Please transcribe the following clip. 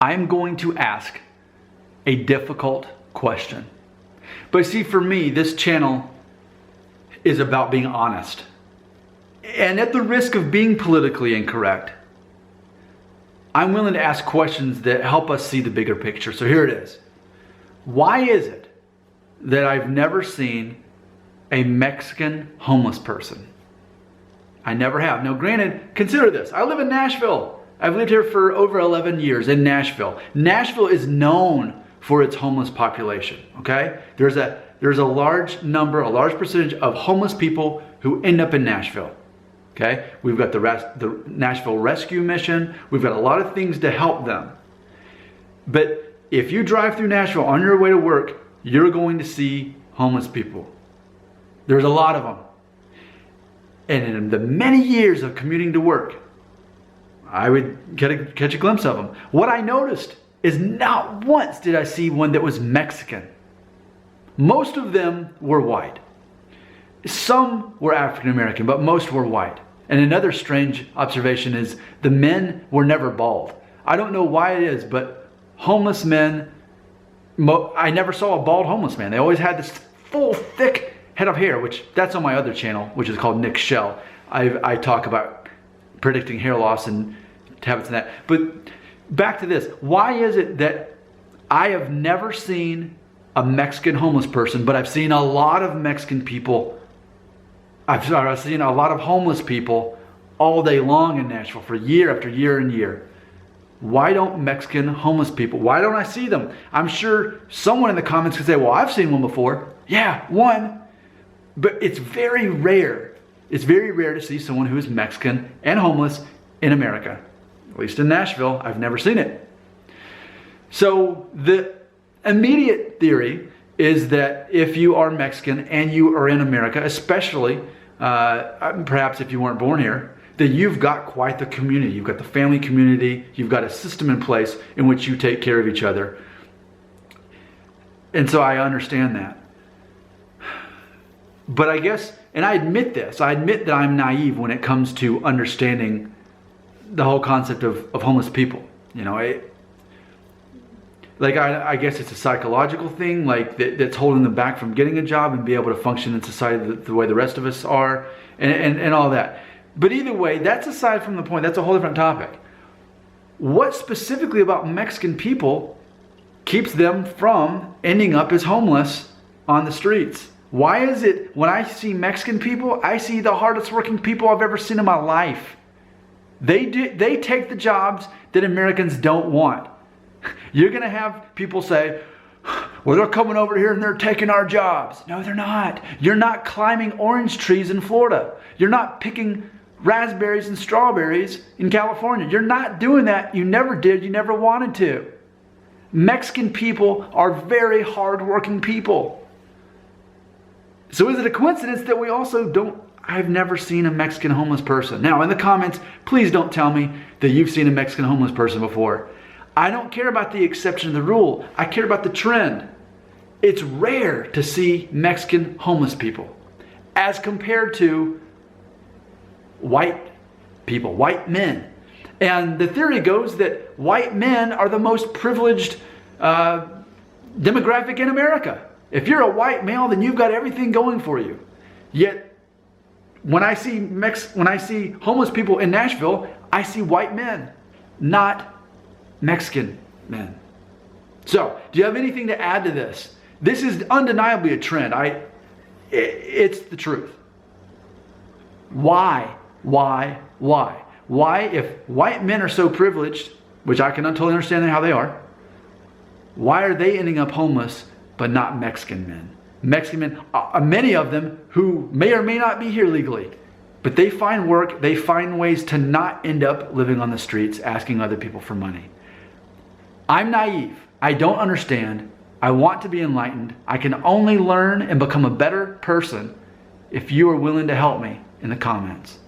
I'm going to ask a difficult question. But see, for me, this channel is about being honest. And at the risk of being politically incorrect, I'm willing to ask questions that help us see the bigger picture. So here it is. Why is it that I've never seen a Mexican homeless person? I never have. Now, granted, consider this. I live in Nashville. I've lived here for over 11 years in Nashville. Nashville is known for its homeless population, okay? There's a large number, a large percentage of homeless people who end up in Nashville, okay? We've got the Nashville Rescue Mission. We've got a lot of things to help them. But if you drive through Nashville on your way to work, you're going to see homeless people. There's a lot of them. And in the many years of commuting to work, I would catch a glimpse of them. What I noticed is not once did I see one that was Mexican. Most of them were white. Some were African American, but most were white. And another strange observation is the men were never bald. I don't know why it is, but homeless men, I never saw a bald homeless man. They always had this full, thick head of hair, which that's on my other channel, which is called Nick Shell. I talk about predicting hair loss and habits and that. But back to this. Why is it that I have never seen a Mexican homeless person, but I've seen a lot of Mexican people, I've seen a lot of homeless people all day long in Nashville for year after year and year? Why don't Mexican homeless people, why don't I see them? I'm sure someone in the comments could say, well, I've seen one before. Yeah, one. But it's very rare. It's very rare to see someone who is Mexican and homeless in America. At least in Nashville, I've never seen it. So the immediate theory is that if you are Mexican and you are in America, especially perhaps if you weren't born here, that you've got quite the community. You've got the family community. You've got a system in place in which you take care of each other. And so I understand that. But I guess, and I admit this, I admit that I'm naive when it comes to understanding the whole concept of homeless people. You know, I guess it's a psychological thing, like that's holding them back from getting a job and be able to function in society the way the rest of us are, and all that. But either way, that's aside from the point. That's a whole different topic. What specifically about Mexican people keeps them from ending up as homeless on the streets? Why is it when I see Mexican people, I see the hardest working people I've ever seen in my life? They take the jobs that Americans don't want. You're going to have people say, well, they're coming over here and they're taking our jobs. No, they're not. You're not climbing orange trees in Florida. You're not picking raspberries and strawberries in California. You're not doing that. You never did. You never wanted to. Mexican people are very hardworking people. So is it a coincidence that we also don't, I've never seen a Mexican homeless person. Now in the comments, please don't tell me that you've seen a Mexican homeless person before. I don't care about the exception to the rule. I care about the trend. It's rare to see Mexican homeless people as compared to white people, white men. And the theory goes that white men are the most privileged demographic in America. If you're a white male, then you've got everything going for you. Yet, when I see homeless people in Nashville, I see white men, not Mexican men. So, do you have anything to add to this? This is undeniably a trend. It's the truth. Why, if white men are so privileged, which I can totally understand how they are, why are they ending up homeless but not Mexican men? Mexican men, many of them who may or may not be here legally, but they find work, they find ways to not end up living on the streets asking other people for money. I'm naive. I don't understand. I want to be enlightened. I can only learn and become a better person if you are willing to help me in the comments.